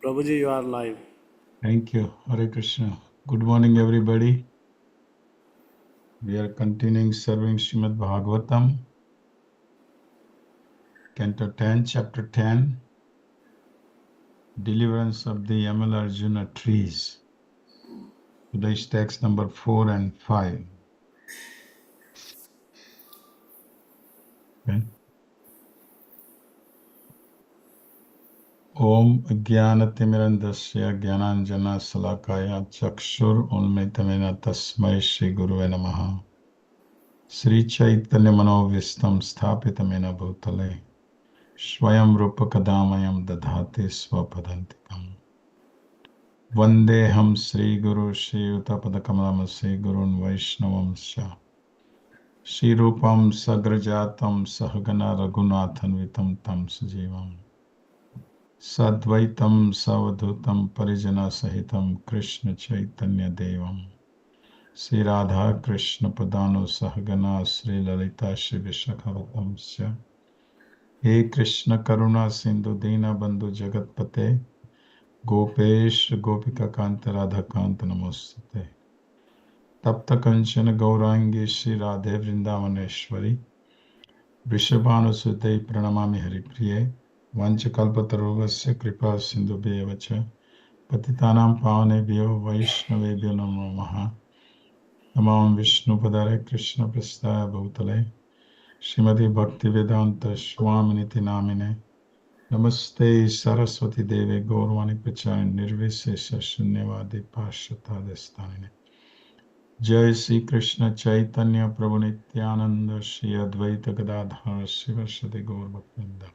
Prabhuji, you are live. Thank you. Hare Krishna. Good morning, everybody. We are continuing serving Srimad Bhagavatam, Canto 10, Chapter 10, Deliverance of the Yamal Arjuna Trees. Today's text number 4 and 5. Okay. Om Jnanatimirandasya Jnananjana Salakaya Chakshur Unmitamena Tasmai Shri Guruve Namaha Sri Chaitanya Manovistam Sthapitamena Bhutale Swayam Rupa Kadamayam Dadhate Swapadantikam Vandeham Sri Guru Shri Utapadakamalam Sri Gurun Vaishnavam Sha Shri Rupam Sagrajatam Sahagana Raghunathan Vitam Tam Sajivam Sadvaitam Savadhutam Parijana Sahitam Krishna Chaitanya Devam Sri Radha Krishna Padano Sahagana Sri Lalita Shri Vishakavatam Sya He Krishna Karuna Sindhu Dina Bandhu Jagatpate Gopesh Gopika Kanta Radha Kanta Namostate Tapta Kanchana Gaurangi Shri Radhe Vrindavaneshwari Vrishabhanusute Pranamami Haripriye Vanchakalpataruvasya Kripa Sindhu Bevacha Patitanam Pavanebhyo Vaishnavebhyo Namo Namaha Namam Vishnu Padare Krishna Prastaya Bhutale Srimati Bhaktivedanta Swaminiti Namine Namaste Saraswati Deve Gaurvani Pachai Nirvisesha Shunyavadi Pashatadesthanine Jai Sri Krishna Chaitanya Prabhu Nityananda Shri Advaita Gadadhar Sivasadi Gaur Bhaktinda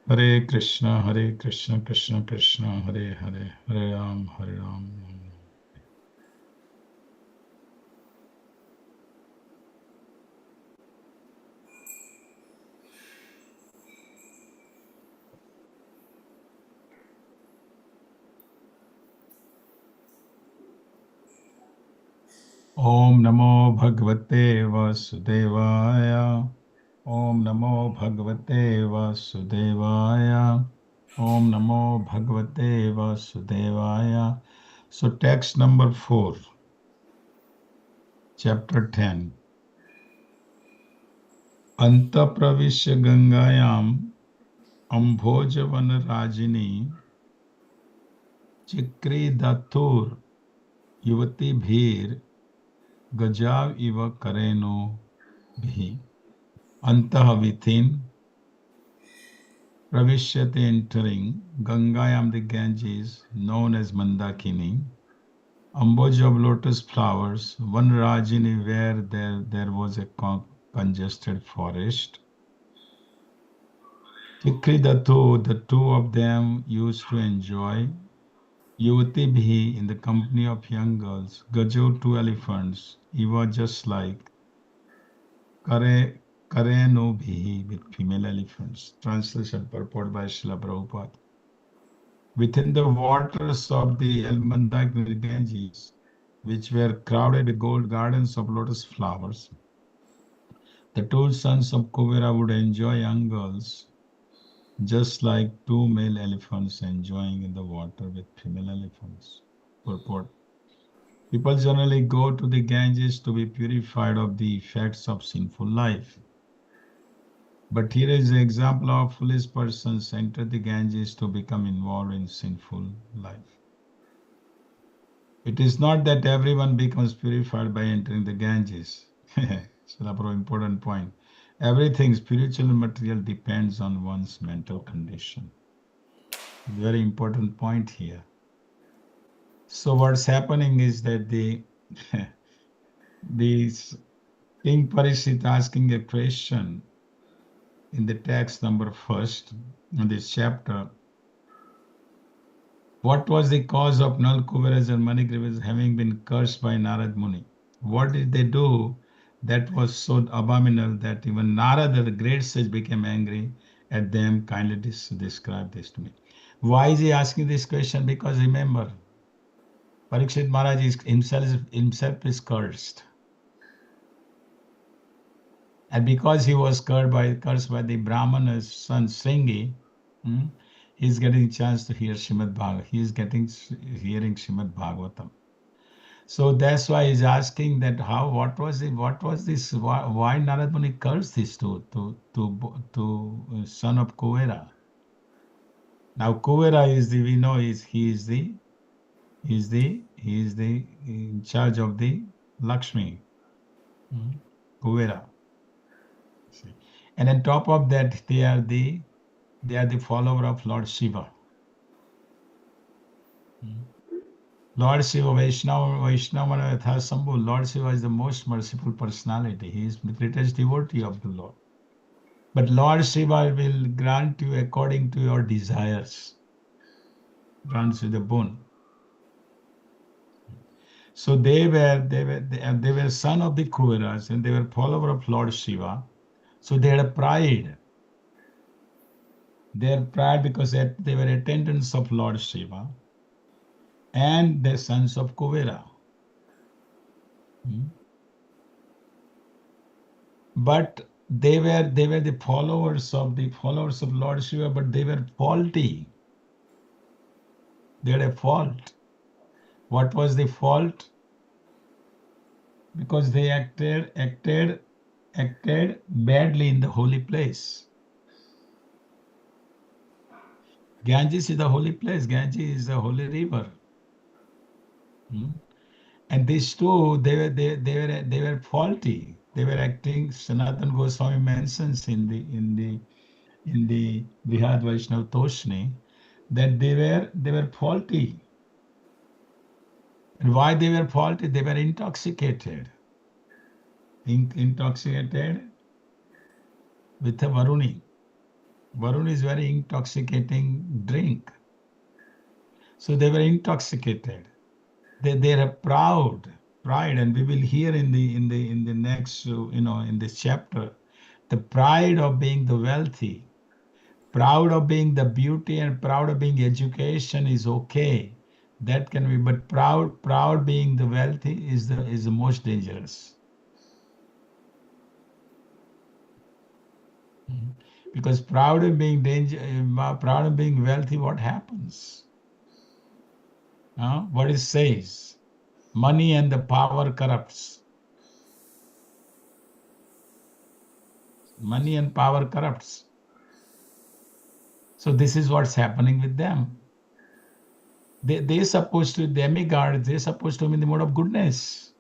Hare Krishna Krishna Krishna Hare Hare Hare Ram Om Namo Bhagavate Vasudevaya Om Namo Bhagavate Vasudevaya Om Namo Bhagavate Vasudevaya. So text number 4, chapter 10. Anta Pravishya Gangayam Ambhojavan Rajini Chikri Datur Yuvati Bhir Gajav Iva Kareno Bhi Antah within Pravishyate entering Gangayam the Ganges known as Mandakini Amboj of lotus flowers, one Rajini where there was a congested forest. Chikridatu, the two of them used to enjoy. Yuvati in the company of young girls. Gajo, two elephants. Eva just like Kareno Bhi with female elephants. Translation purport by Srila Prabhupada. Within the waters of the Mandakini Ganges, which were crowded with gold gardens of lotus flowers, the two sons of Kuvera would enjoy young girls, just like two male elephants enjoying in the water with female elephants. Purport. People generally go to the Ganges to be purified of the effects of sinful life. But here is an example of foolish persons enter the Ganges to become involved in sinful life. It is not that everyone becomes purified by entering the Ganges. It's an important point. Everything spiritual and material depends on one's mental condition. Very important point here. So what's happening is that the King Parishit asking a question in the text number 1 in this chapter. What was the cause of Nal Kuberas and Manigrivas having been cursed by Narad Muni? What did they do that was so abominable that even Narada, the great sage, became angry at them? Kindly describe this to me. Why is he asking this question? Because remember, Parikshit Maharaj himself is cursed. And because he was cursed by the Brahmana's son Sringi, he's getting a chance to hear Srimad Bhagavatam. He's hearing Srimad Bhagavatam. So that's why he's asking that what was this, why Narad Muni cursed this to son of Kuvera. Now Kuvera we know he is the in charge of the Lakshmi, Kuvera. See. And on top of that, they are the follower of Lord Shiva. Lord Shiva, Vaishnava Sambhu, Lord Shiva is the most merciful personality. He is the greatest devotee of the Lord. But Lord Shiva will grant you according to your desires. Grants you the boon. So they were son of the Kuveras and they were follower of Lord Shiva. So they had a pride. Their pride because they were attendants of Lord Shiva and the sons of Kuvera. But they were the followers of Lord Shiva, but they were faulty. They had a fault. What was the fault? Because they acted badly in the holy place. Ganges is the holy place. Ganges is a holy river. And these two, they were faulty. They were acting. Sanatana Goswami mentions in the Brihad Vaishnav Toshni that they were faulty. And why they were faulty? They were intoxicated. Intoxicated with a Varuni. Varuni is very intoxicating drink. So they were intoxicated. They are pride, and we will hear in the next, in this chapter, the pride of being the wealthy, proud of being the beauty, and proud of being education is okay. That can be, but proud being the wealthy is the most dangerous. Because proud of being wealthy, what happens? What it says? Money and the power corrupts. Money and power corrupts. So this is what's happening with them. They're supposed to, demigods, they're supposed to be in the mode of goodness.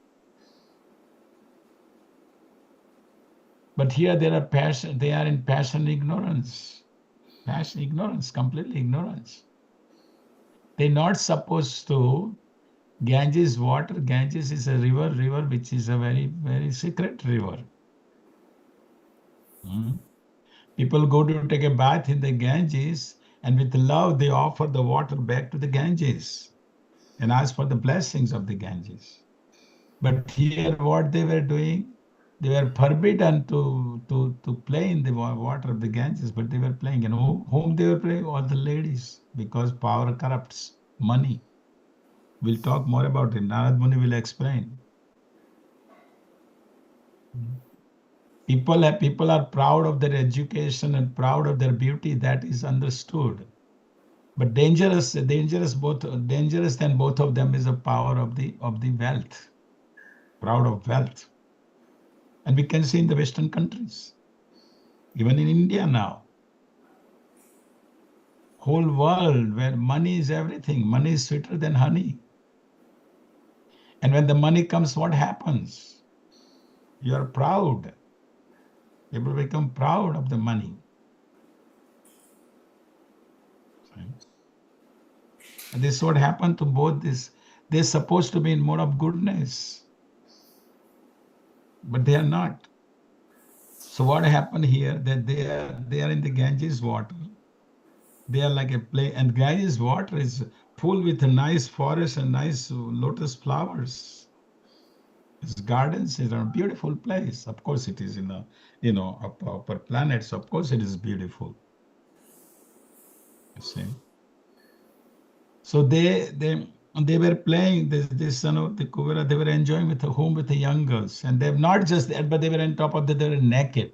But here they are in passion ignorance. Passion ignorance, completely ignorance. They're not supposed to. Ganges water, Ganges is a river which is a very, very secret river. People go to take a bath in the Ganges, and with love they offer the water back to the Ganges and ask for the blessings of the Ganges. But here what they were doing, they were forbidden to play in the water of the Ganges, but they were playing. And whom they were playing? All the ladies, because power corrupts money. We'll talk more about it. Narad Muni will explain. People are proud of their education and proud of their beauty. That is understood. But dangerous than both of them is the power of the wealth. Proud of wealth. And we can see in the Western countries, even in India now, whole world where money is everything. Money is sweeter than honey. And when the money comes, what happens? You are proud. People become proud of the money. And this is what happened to both this. They're supposed to be in mode of goodness, but they are not. So what happened here? That they are in the Ganges water. They are like a play, and Ganges water is full with a nice forest and nice lotus flowers. Its gardens is a beautiful place. Of course, it is in a upper planet. So of course, it is beautiful. You see. So they were playing this son of the Kuvera. They were enjoying with the young girls, and they're not just that, but they were on top of that. They were naked.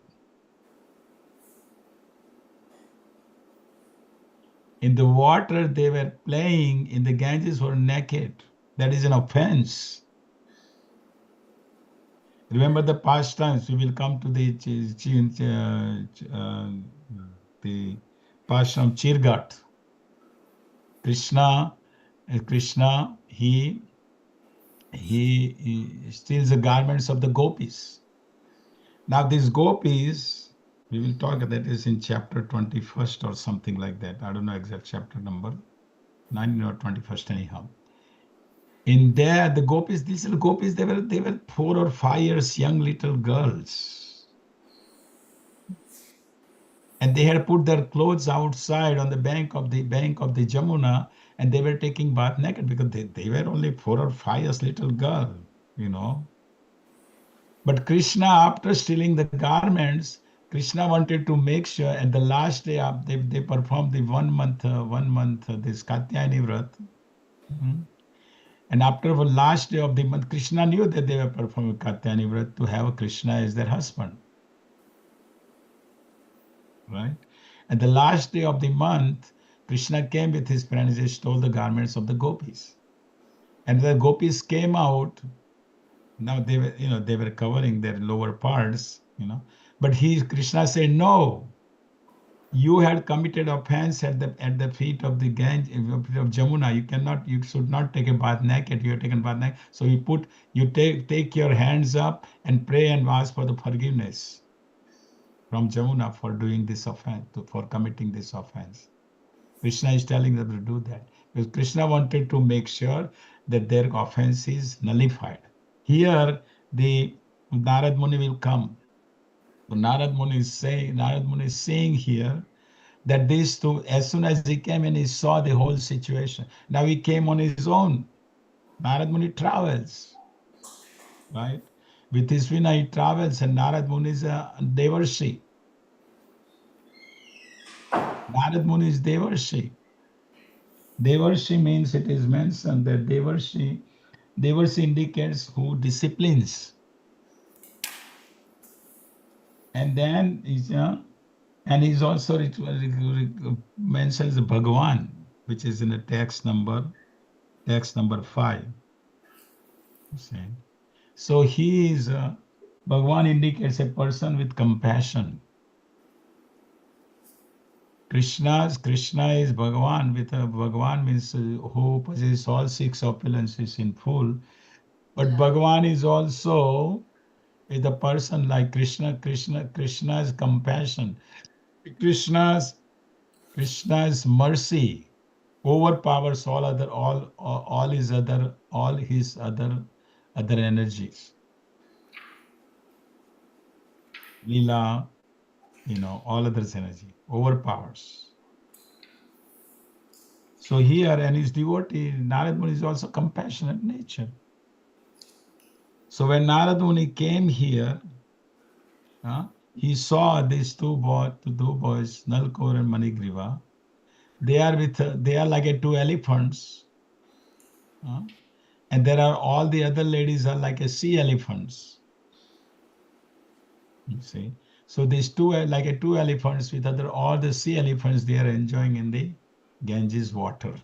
In the water they were playing, in the Ganges were naked. That is an offense. Remember the past times. We will come to the pastime Chirgat. Krishna, Krishna, he steals the garments of the gopis. Now these gopis, we will talk, that is in chapter 21st or something like that. I don't know exact chapter number, 19 or 21st anyhow. In there, the gopis, these little gopis, they were 4 or 5 years young little girls. And they had put their clothes outside on the bank of the Jamuna, and they were taking bath naked because they were only 4 or 5 years little girl, you know. But Krishna, after stealing the garments, Krishna wanted to make sure at the last day of they performed the 1 month this Katyayani Vrat. Mhm. And after the last day of the month, Krishna knew that they were performing Katyayani Vrat to have Krishna as their husband, right? And the last day of the month, Krishna came with his friends. They stole the garments of the gopis, and the gopis came out. Now they were covering their lower parts, But Krishna said, no, you had committed offense at the feet of the Ganges of Jamuna. You should not take a bath naked. You have taken bath naked. So you take your hands up and pray and ask for the forgiveness from Jamuna for doing this offense, for committing this offense. Krishna is telling them to do that because Krishna wanted to make sure that their offense is nullified. Here, the Narad Muni will come. So Narad Muni is saying here that these two, as soon as he came and he saw the whole situation, now he came on his own. Narad Muni travels, right? With his Vina, he travels, and Narad Muni is a Devarshi. Narad Muni is Devarshi. Devarshi means, it is mentioned that Devarshi indicates who disciplines. And then he's also mentions Bhagavan, which is in the text number 5. So he is Bhagavan indicates a person with compassion. Krishna is Bhagavan. Bhagavan means who possesses all 6 opulences in full. But Bhagavan is also with a person like Krishna's compassion. Krishna's mercy overpowers all his other energies. Lila, all others energy overpowers. So here, and his devotee, Narad Muni is also compassionate nature. So when Narad Muni came here, he saw these two boys, Nalkor and Manigriva. They are like 2 elephants, and there are all the other ladies are like sea elephants. You see, so these two are like 2 elephants with all the sea elephants. They are enjoying in the Ganges water,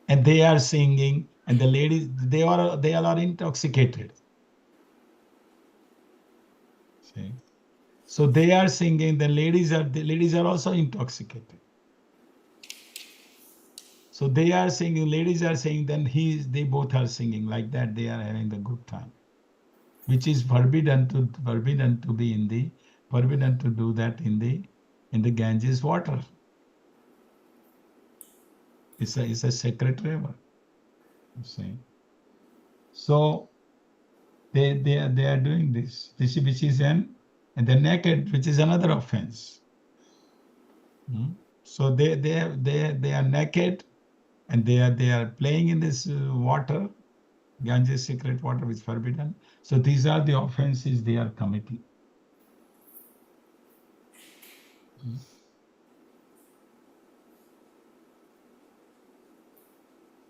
and they are singing. And the ladies, they all are intoxicated. See, so they are singing. The ladies are also intoxicated. So they are singing, ladies are saying, then they both are singing like that. They are having the good time, which is forbidden to do that in the Ganges water. It's a sacred river. You see. So they are doing this, which is and they're naked, which is another offense. So they are naked, and they are playing in this water, Ganges sacred water, which is forbidden. So these are the offenses they are committing.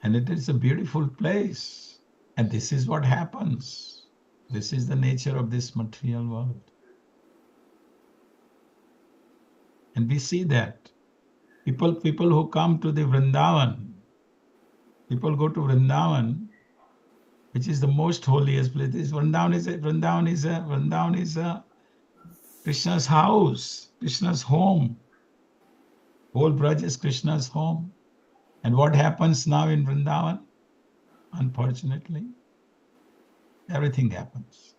And it is a beautiful place. And this is what happens. This is the nature of this material world. And we see that. People who come to the Vrindavan, people go to Vrindavan, which is the most holiest place. Vrindavan is a Krishna's house, Krishna's home. Whole Braj is Krishna's home. And what happens now in Vrindavan? Unfortunately, everything happens.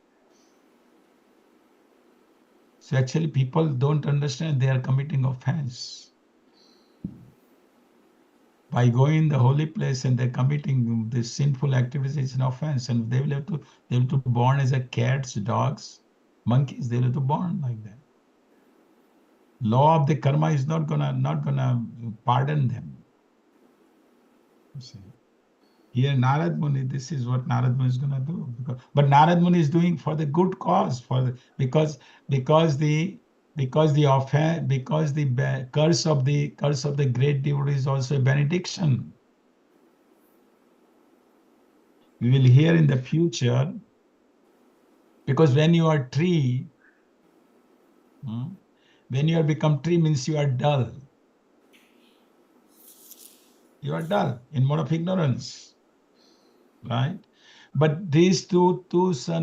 So actually, people don't understand they are committing offense. By going in the holy place and they're committing this sinful activities, it's an offense. And they will have to born as a cats, dogs, monkeys. They will have to born like that. Law of the karma is not gonna pardon them. You see. Here, Narad Muni, this is what Narad Muni is going to do. But Narad Muni is doing for the good cause, because the offense, because the curse of the great devotee is also a benediction. We will hear in the future, because when you are tree, when you are become tree means you are dull. You are dull in mode of ignorance, right? But these two as a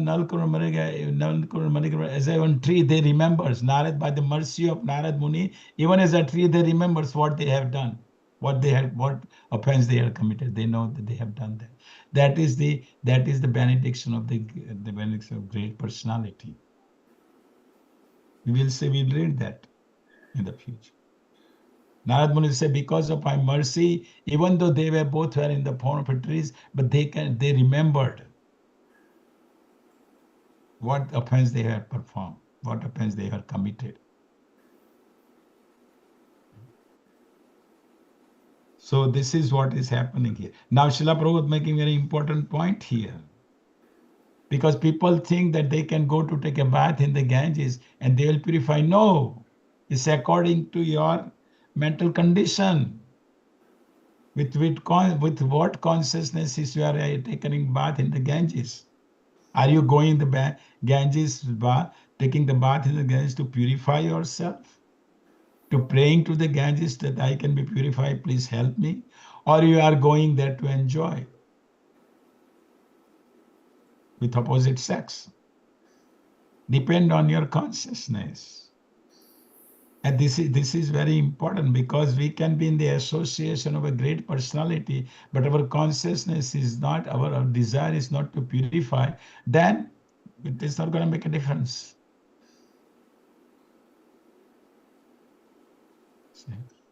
one tree, they remembers Narad, by the mercy of Narad Muni, even as a tree, they remembers what they have done, what offense they have committed. They know that they have done that. That is the benediction of the benediction of great personality. We'll read that in the future. Narad Muni said, because of my mercy, even though they were both were in the form of trees, but they remembered what offense they had performed, what offense they had committed. So this is what is happening here. Now Srila Prabhupada is making a very important point here. Because people think that they can go to take a bath in the Ganges and they will purify. No, it's according to your mental condition. With what consciousness is you are taking bath in the Ganges? Are you going the Ganges bath, taking the bath in the Ganges to purify yourself? To praying to the Ganges that I can be purified, please help me? Or you are going there to enjoy with opposite sex? Depend on your consciousness. And this is very important, because we can be in the association of a great personality, but our consciousness is not, our desire is not to purify, then it is not going to make a difference.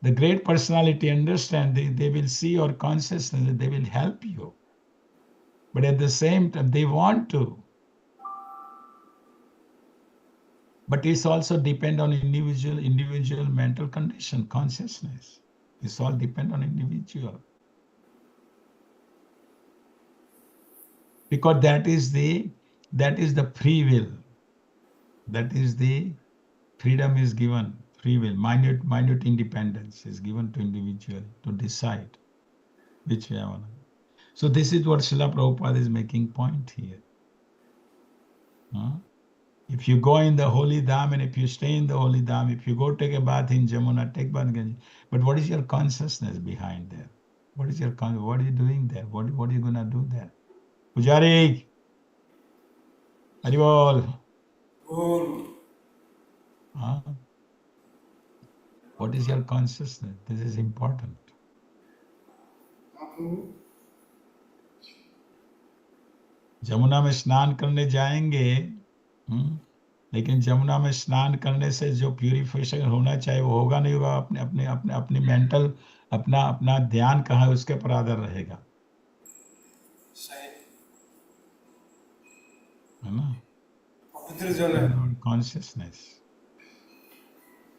The great personality understand, they will see your consciousness, they will help you. But at the same time, they want to. But it's also depend on individual mental condition, consciousness. It's all depend on individual. Because that is the free will. That is the freedom is given, free will, minute independence is given to individual to decide which way I want to. So this is what Srila Prabhupada is making point here. If you go in the holy dham and if you stay in the holy dham, if you go take a bath in Jamuna, take bath in Ganges, but what is your consciousness behind there? What are you doing there? What are you gonna do there? Pujari, Haribol. What is your consciousness? This is important. Jamuna में स्नान करने जाएंगे, लेकिन जमुना में स्नान करने से जो प्यूरिफिकेशन होना चाहिए वो होगा नहीं होगा. अपनी मेंटल अपना ध्यान कहाँ है उसके पर आधार रहेगा, है ना. कॉन्शियसनेस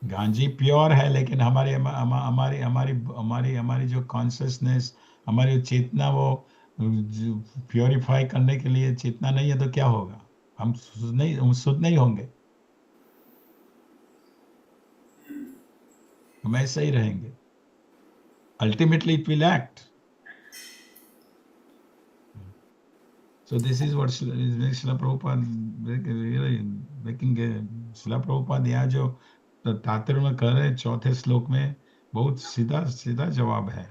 गांजी प्योर है, लेकिन हमारी जो कॉन्शियसनेस, हमारी चेतना, वो प्योरीफाई करने के लिए चेतना नहीं है, तो क्या होगा? हम शुद्ध नहीं होंगे, हम ऐसे ही रहेंगे. Ultimately it will act. So this is what Srila Prabhupada making. Srila Prabhupada यहाँ जो तात्पर्य में कर रहे हैं चौथे श्लोक में, बहुत सीधा सीधा जवाब है.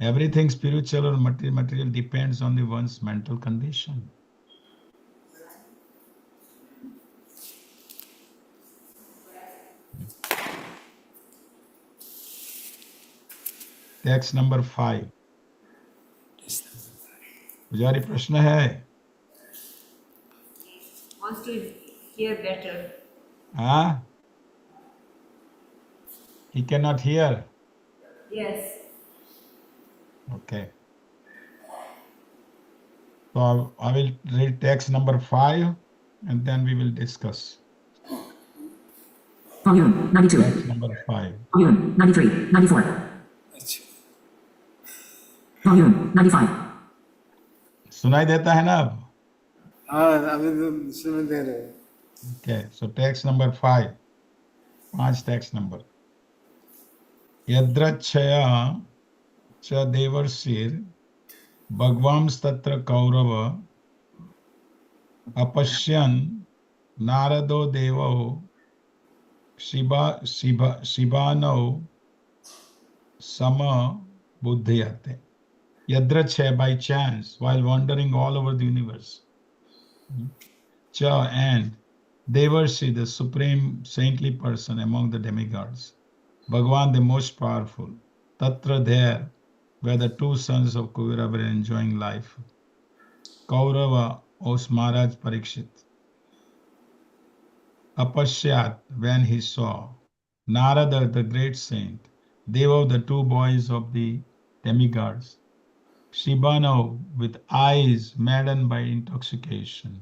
Everything spiritual or material depends on the one's mental condition. Text number 5. पुजारी प्रश्न है. Wants to hear better. हाँ? He cannot hear. Yes. Okay. So I will read text number 5 and then we will discuss. Volume 92. Text number 5. Volume 93, 94. Volume 95. सुनाई देता है ना अब? हाँ अभी तो सुन दे रहे. Okay. So text number 5. 5 text number. यद्रच्छया च देवर्षिर भगवांस्तत्र कौरव अपश्यन् नारदो देवो शिबानौ sama buddhiyate. Yadrachya, by chance, while wandering all over the universe. Cha, and Devarshi, the supreme saintly person among the demigods. Bhagavan, the most powerful. Tatra, there, where the two sons of Kuvira were enjoying life. Kaurava, O Maharaj Parikshit. Apashyat, when he saw. Narada, the great saint. Deva, the two boys of the demigods. Shibano, with eyes maddened by intoxication.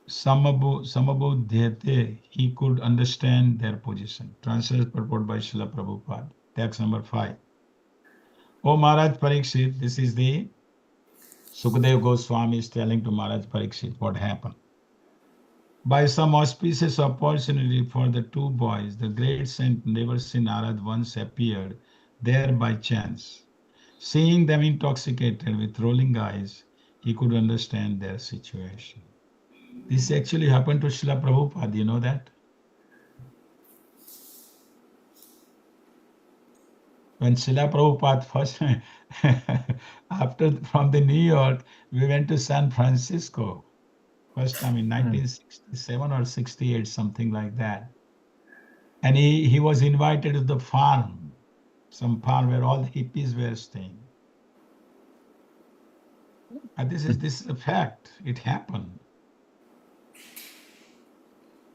Samabudhyate, he could understand their position. Translated purport by Srila Prabhupada. Text number 5. O Maharaj Parikshit, this is the Sukadeva Goswami is telling to Maharaj Parikshit what happened. By some auspicious opportunity for the two boys, the great saint Devarsi Narad once appeared there by chance. Seeing them intoxicated with rolling eyes, he could understand their situation. This actually happened to Srila Prabhupada, you know that? When Srila Prabhupada first, after from the New York, we went to San Francisco. First time in 1967 or 68, something like that. And he was invited to the farm, some farm where all the hippies were staying. And this is a fact. It happened.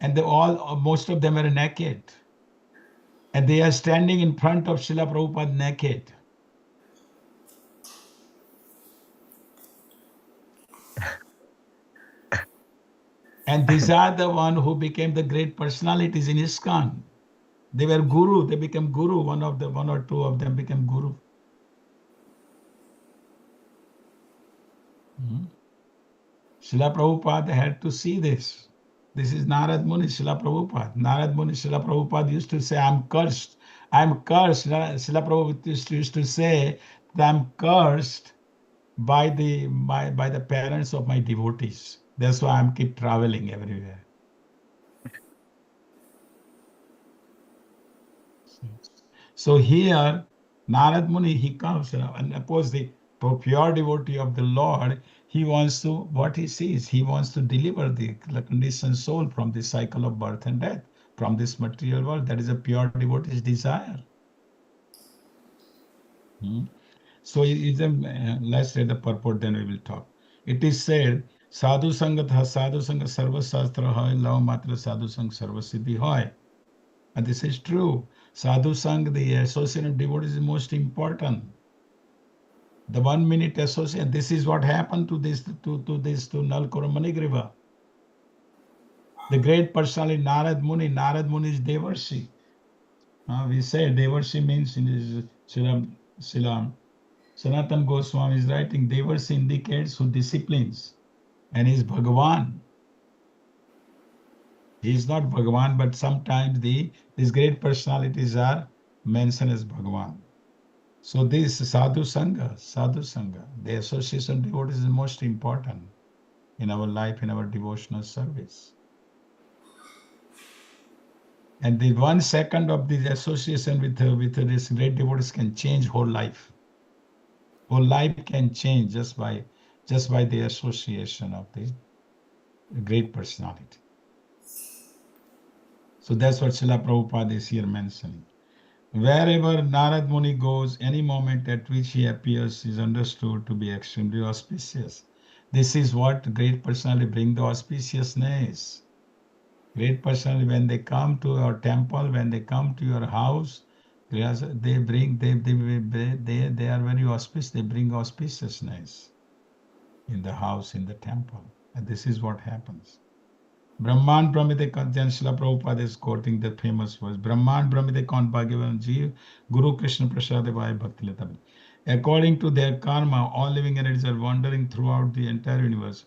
And most of them are naked. And they are standing in front of Srila Prabhupada naked. And these are the one who became the great personalities in Iskcon. They were guru. They became guru. One or two of them became guru. Srila Prabhupada had to see this. This is Narad Muni, Srila Prabhupada. Narad Muni, Srila Prabhupada used to say, I'm cursed. I'm cursed. Srila Prabhupada used to say that I'm cursed by the parents of my devotees. That's why I'm keep traveling everywhere. So here, Narad Muni, he comes and oppose the pure devotee of the Lord. He wants to, what he sees, he wants to deliver the conditioned soul from the cycle of birth and death, from this material world. That is a pure devotee's desire. So let's read the purport, then we will talk. It is said, Sadhu Sangat Sarva Shastra Hoy, Lav Matra Sadhu Sang Sarva Siddhi Hoy. And this is true. Sadhu Sang, the association of devotees is most important. The 1 minute association, this is what happened to Nalkura Manigriva. The great personality Narad Muni is Devarshi. We say Devarshi means in his Silam. Sanatan Goswami is writing, Devarshi indicates who disciplines, and is Bhagavan. He is not Bhagavan, but sometimes these great personalities are mentioned as Bhagavan. So this Sadhu Sangha, the association of devotees is most important in our life, in our devotional service. And the 1 second of this association with this great devotees can change whole life. Whole life can change just by the association of the great personality. So that's what Srila Prabhupada is here mentioning. Wherever Narad Muni goes, any moment at which he appears is understood to be extremely auspicious. This is what great personality bring, the auspiciousness. Great personality, when they come to your temple, when they come to your house, they are very auspicious. They bring auspiciousness in the house, in the temple. And this is what happens. Brahman Brahmite Kanjan Srila Prabhupada is quoting the famous verse. Brahman Brahmite Kan Bhagavan Jeev Guru Krishna Prasad Vai Bhakti Lata. According to their karma, all living entities are wandering throughout the entire universe.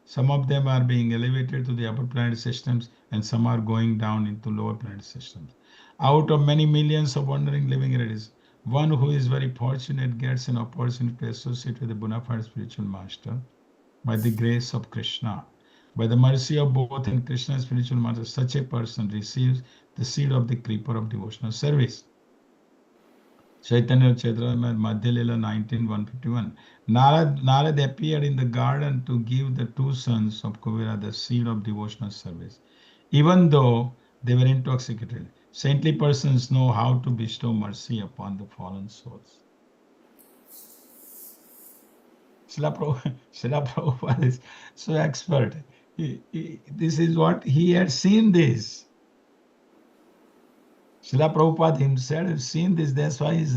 Some of them are being elevated to the upper planet systems, and some are going down into lower planet systems. Out of many millions of wandering living entities, one who is very fortunate gets an opportunity to associate with a bona fide spiritual master by the grace of Krishna. By the mercy of both in Krishna's spiritual master, such a person receives the seed of the creeper of devotional service. Chaitanya Chaitamrita Madhya Lila 19:151. Narad appeared in the garden to give the two sons of Kuvera the seed of devotional service. Even though they were intoxicated, saintly persons know how to bestow mercy upon the fallen souls. Srila Prabhupada is so expert. This is what he had seen this. Srila Prabhupada himself has seen this. That's why he's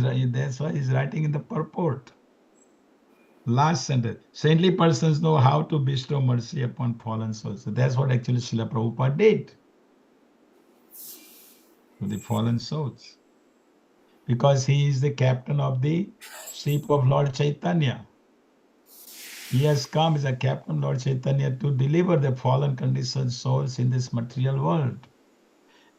writing in the purport. Last sentence. Saintly persons know how to bestow mercy upon fallen souls. So that's what actually Srila Prabhupada did to the fallen souls. Because he is the captain of the ship of Lord Chaitanya. He has come as a captain, Lord Chaitanya, to deliver the fallen conditioned souls in this material world.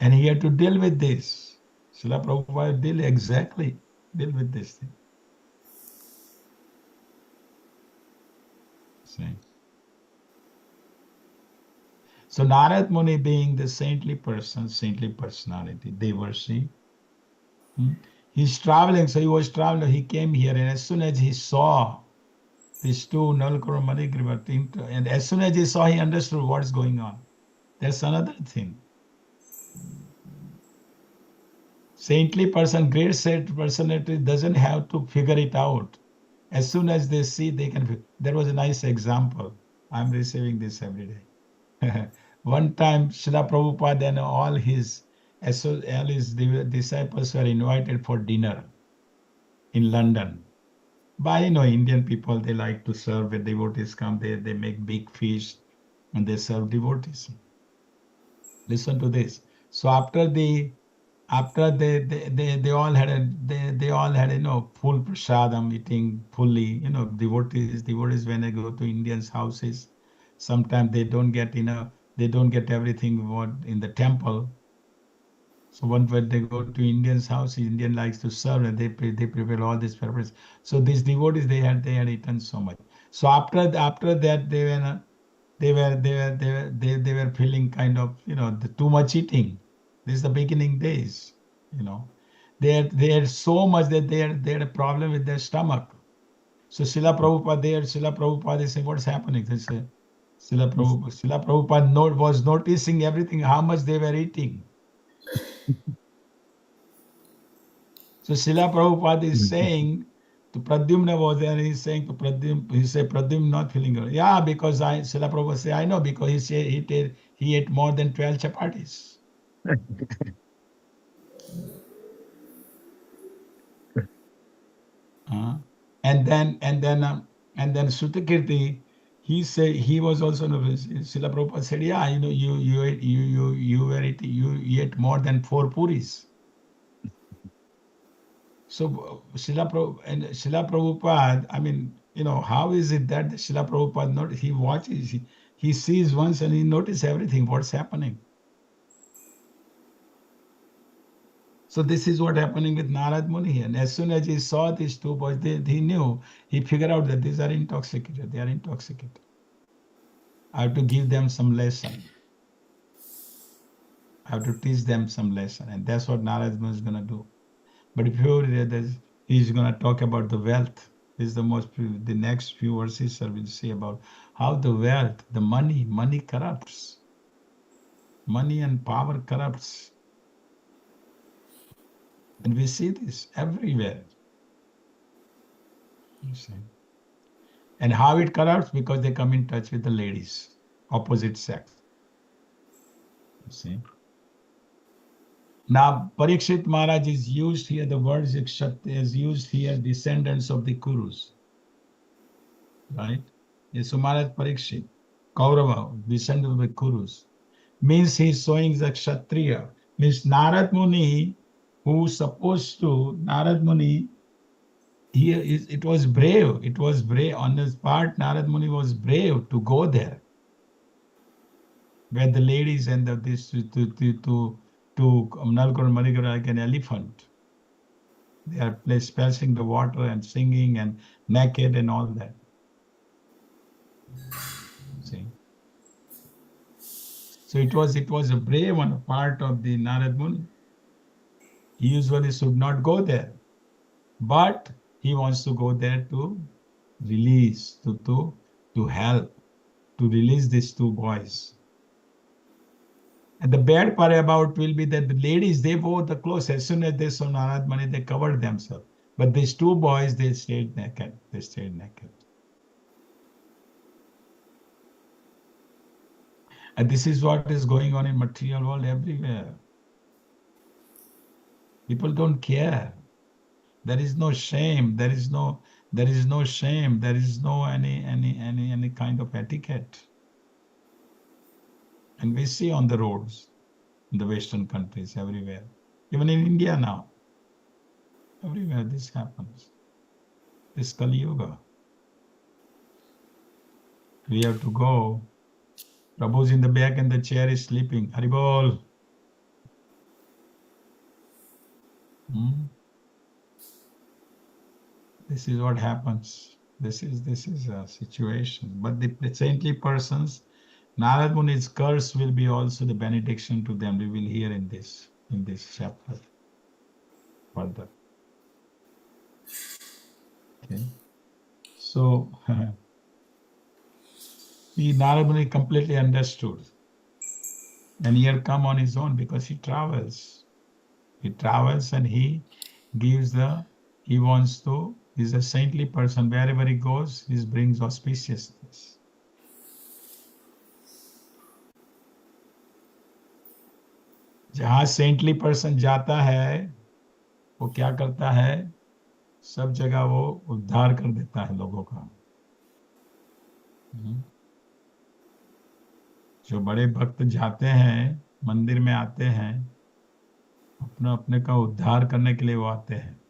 And he had to deal with this. Srila Prabhupada deal with this thing. See? So Narad Muni being the saintly person, saintly personality, Devarshi, he's traveling, so he was traveling, he came here, and as soon as he saw these two Nalakura Manigriva, and as soon as he saw, he understood what's going on. That's another thing. Saintly person, great saint personality doesn't have to figure it out. As soon as they see, they can. There was a nice example. I'm receiving this every day. One time, Srila Prabhupada and all his disciples were invited for dinner in London. By Indian people, they like to serve when devotees come. They make big feast and they serve devotees. Listen to this. So after they all had full prasadam, eating fully. Devotees when they go to Indians' houses, sometimes they don't get everything what in the temple. So when they go to Indians' house, Indian likes to serve, and they prepare all this preparation. So these devotees they had eaten so much. So after that they were feeling kind of too much eating. This is the beginning days. They had so much that they had a problem with their stomach. So Srila Prabhupada is saying, what's happening? They say, Srila Prabhupada was noticing everything, how much they were eating. So Srila Prabhupada is saying to Pradyumna was there, he's saying to Pradyumna, he said, Pradyumna not feeling good. Yeah, because Srila Prabhupada say, I know, because he ate more than 12 chapatis. And then Sutakirti, he said he was also Srila Prabhupada said, yeah, you ate more than 4 puris. So Srila Prabhupada, I mean, how is it that Srila Prabhupada he watches, he sees once and he notices everything, what's happening. So this is what happening with Narad Muni. And as soon as he saw these two boys, he knew, he figured out that these are intoxicated. They are intoxicated. I have to give them some lesson. I have to teach them some lesson, and that's what Narad Muni is going to do. But if you he's going to talk about the wealth. This is the next few verses sir will say about how the wealth, the money corrupts. Money and power corrupts. And we see this everywhere. You see. And how it corrupts? Because they come in touch with the ladies, opposite sex. You see. Now, Parikshit Maharaj is used here, the word is used here, descendants of the Kurus. Right? Yes, so Maharaj Parikshit, Kaurava, descendant of the Kurus, means he's showing the Kshatriya. Means Narad Muni, who's supposed to, Narad Muni, here is, it was brave. It was brave. On his part, Narad Muni was brave to go there. Where the ladies and this to Nalkor Marikor like an elephant. They are splashing the water and singing and naked and all that. See. So it was a brave on the part of the Narad Muni. He usually should not go there, but he wants to go there to release, to help, to release these two boys. And the bad part about will be that the ladies, they wore the clothes. As soon as they saw Narad Muni, they covered themselves. But these two boys, they stayed naked. They stayed naked. And this is what is going on in material world everywhere. People don't care. There is no shame. There is no shame. There is no any kind of etiquette. And we see on the roads, in the Western countries, everywhere. Even in India now. Everywhere this happens. This Kali Yuga. We have to go. Prabhu's in the back and the chair is sleeping. Haribol. This is what happens. This is a situation. But the saintly persons, Narad Muni's curse will be also the benediction to them. We will hear in this chapter further. Okay. So Narad Muni completely understood. And he had come on his own because he travels. He travels and he gives he's a saintly person. Wherever he goes, he brings auspiciousness. जहां saintly person जाता है वो क्या करता है सब जगह वो उद्धार कर देता है लोगों का जो बड़े भक्त जाते हैं मंदिर में आते हैं अपने का उद्धार करने के लिए वो आते हैं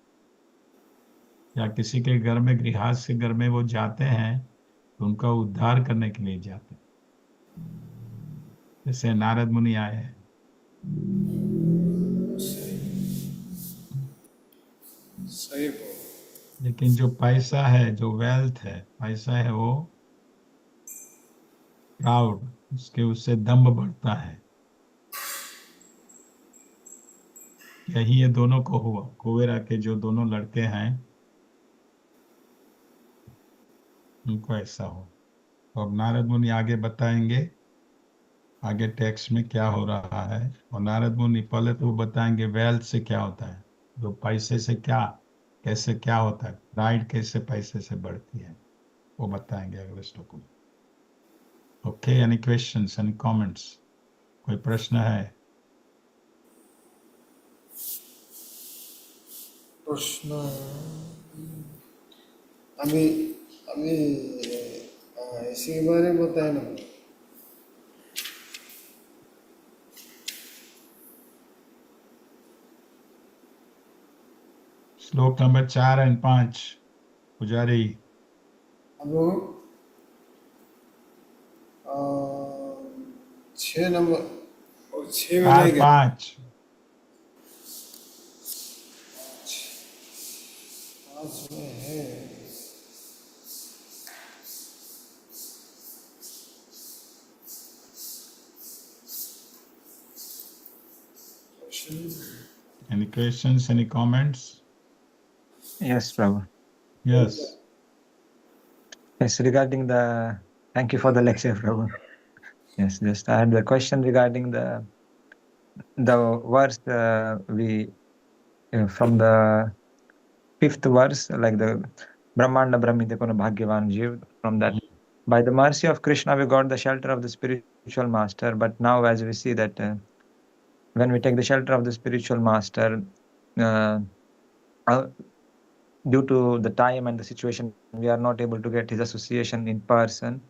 या किसी के घर में गृहस्थ के घर में वो जाते हैं तो उनका उद्धार करने के लिए जाते हैं जैसे नारद मुनि आए हैं सही लेकिन जो पैसा है जो वेल्थ है पैसा है वो प्राउड उससे दम्भ बढ़ता है यही ये दोनों को हुआ कुबेरा के जो दोनों लड़के हैं उनको ऐसा हो तो अब नारद मुनि आगे बताएंगे आगे टेक्स्ट में क्या हो रहा है और नारद मुनि पहले तो बताएंगे वेल्थ से क्या होता है जो पैसे से कैसे क्या होता है प्राइड कैसे पैसे से बढ़ती है वो बताएंगे अगले श्लोक में okay any questions any comments कोई प्रश्न है प्रश्न अभी इसी के बारे में बताए ना श्लोक नंबर 4 और 5 पुजारी हम लोग 6 नंबर और 6 में नहीं गए 5 5 में है Any questions, any comments? Yes, Prabhu. Yes. Yes, regarding the, thank you for the lecture, Prabhu. Yes, just I had the question regarding the verse we from the fifth verse, like the Brahmanda Brahmite Kono Bhagyavan Jiv. From that, by the mercy of Krishna, we got the shelter of the spiritual master. But now, as we see that when we take the shelter of the spiritual master, uh, due to the time and the situation, we are not able to get his association in person.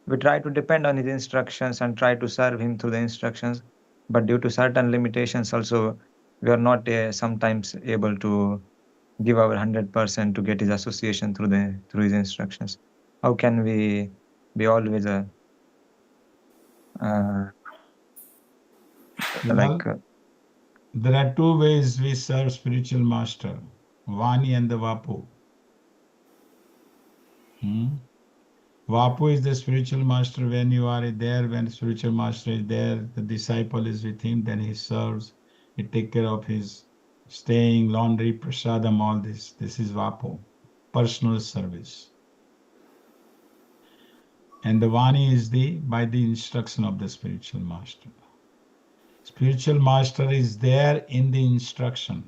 We try to depend on his instructions and try to serve him through the instructions, but due to certain limitations, also we are not sometimes able to give our 100% to get his association through his instructions. How can we be always uh, like Well, there are two ways we serve spiritual master, Vani and the Vapu. Vapu is the spiritual master. When you are there, when spiritual master is there, the disciple is with him, then he serves, he take care of his staying, laundry, prasadam, all this. This is Vapu, personal service. And the Vani is by the instruction of the spiritual master. Spiritual master is there in the instruction.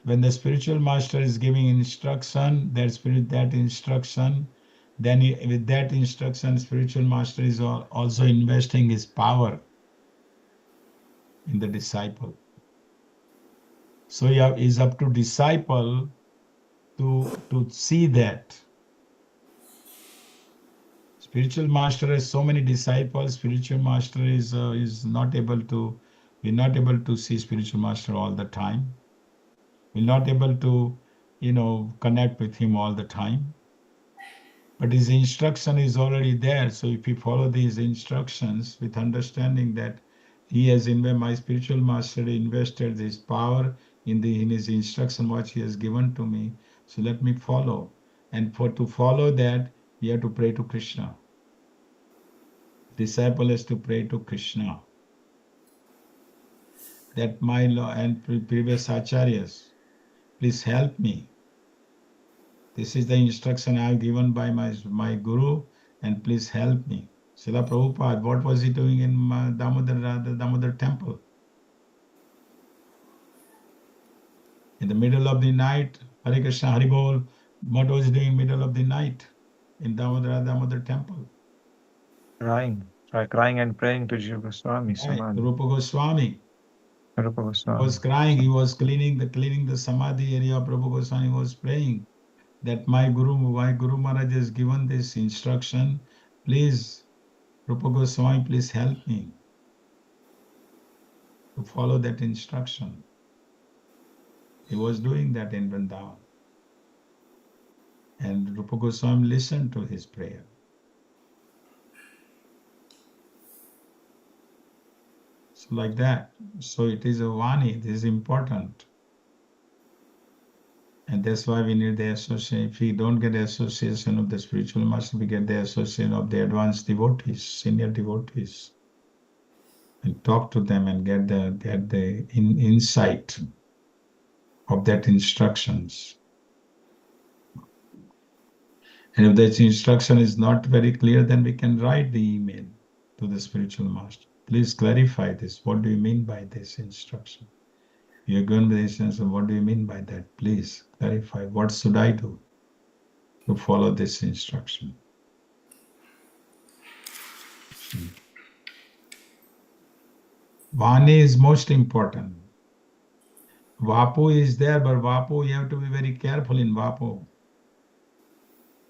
When the spiritual master is giving instruction, that instruction, then with that instruction, spiritual master is also investing his power in the disciple. So it's up to disciple to see that. Spiritual master has so many disciples. Spiritual master is not able to. We're not able to see spiritual master all the time. We're not able to, connect with him all the time. But his instruction is already there. So if we follow these instructions with understanding that he has my spiritual master invested his power in his instruction, what he has given to me. So let me follow. And to follow that, we have to pray to Krishna. Disciple has to pray to Krishna. That my law and previous acharyas, please help me. This is the instruction I have given by my guru, and please help me. Srila Prabhupada, what was he doing in the Damodar temple? In the middle of the night, Hare Krishna, Hari Bol, what was he doing in the middle of the night in Damodar temple? crying and praying to Jiva Goswami, Samadhi. Rupa Goswami. Rupa He Goswami. was crying, he was cleaning the Samadhi area of Rupa Goswami, was praying that my Guru Maharaj has given this instruction. Please, Rupa Goswami, please help me to follow that instruction. He was doing that in Vrindavan. And Rupa Goswami listened to his prayer. So like that. So it is a Vani. This is important. And that's why we need the association. If we don't get the association of the spiritual master, we get the association of the advanced devotees, senior devotees. And talk to them and get the insight of that instructions. And if that instruction is not very clear, then we can write the email to the spiritual master. Please clarify this. What do you mean by this instruction? You're given the instruction. What do you mean by that? Please clarify. What should I do to follow this instruction? Vani is most important. Vapu is there, but Vapu, you have to be very careful in Vapu.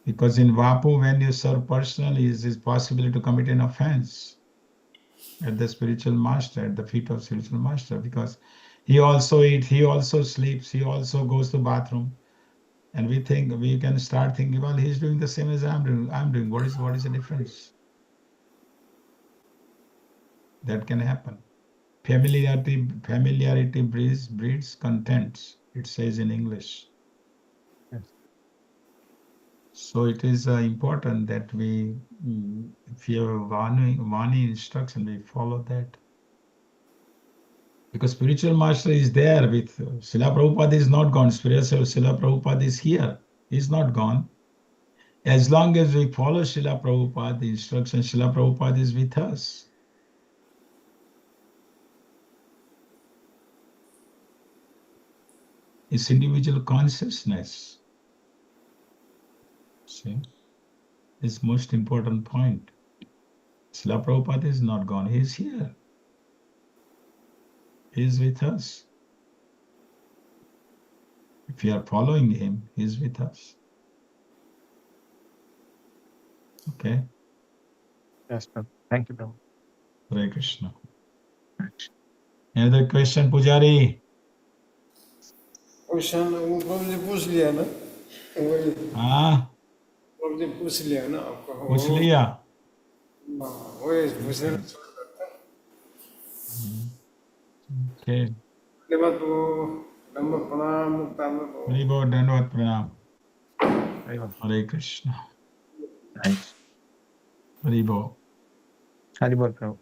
Because in Vapu, when you serve personally, it is possible to commit an offense at the spiritual master, at the feet of spiritual master, because he also eats, he also sleeps, he also goes to bathroom. And we can start thinking, well, he's doing the same as I'm doing. What is the difference? That can happen. Familiarity breeds contempt, it says in English. Yes. So it is important that we, if you have a warning instruction, we follow that. Because spiritual master is there with Srila Prabhupada is not gone. Spiritual Srila Prabhupada is here. He's not gone. As long as we follow Srila Prabhupada, the instruction, Srila Prabhupada is with us. It's individual consciousness. See, this most important point. Srila Prabhupada is not gone. He is here. He is with us. If you are following him, he is with us. Okay? Yes, Prabhu. Thank you, Prabhu. Hare Krishna. Another question, Pujari? Question वो प्रभु जी पूछ लिया ना वही हाँ, प्रभु जी पूछ लिया ना आपको पूछ लिया? वही पूछने Okay. धन्यवाद वो नंबर प्रणाम मुक्ता में Hari Bol, Dandavad Pranam. Very well. Hare Krishna. Nice. Hari Bol. Haribol, Prabhu.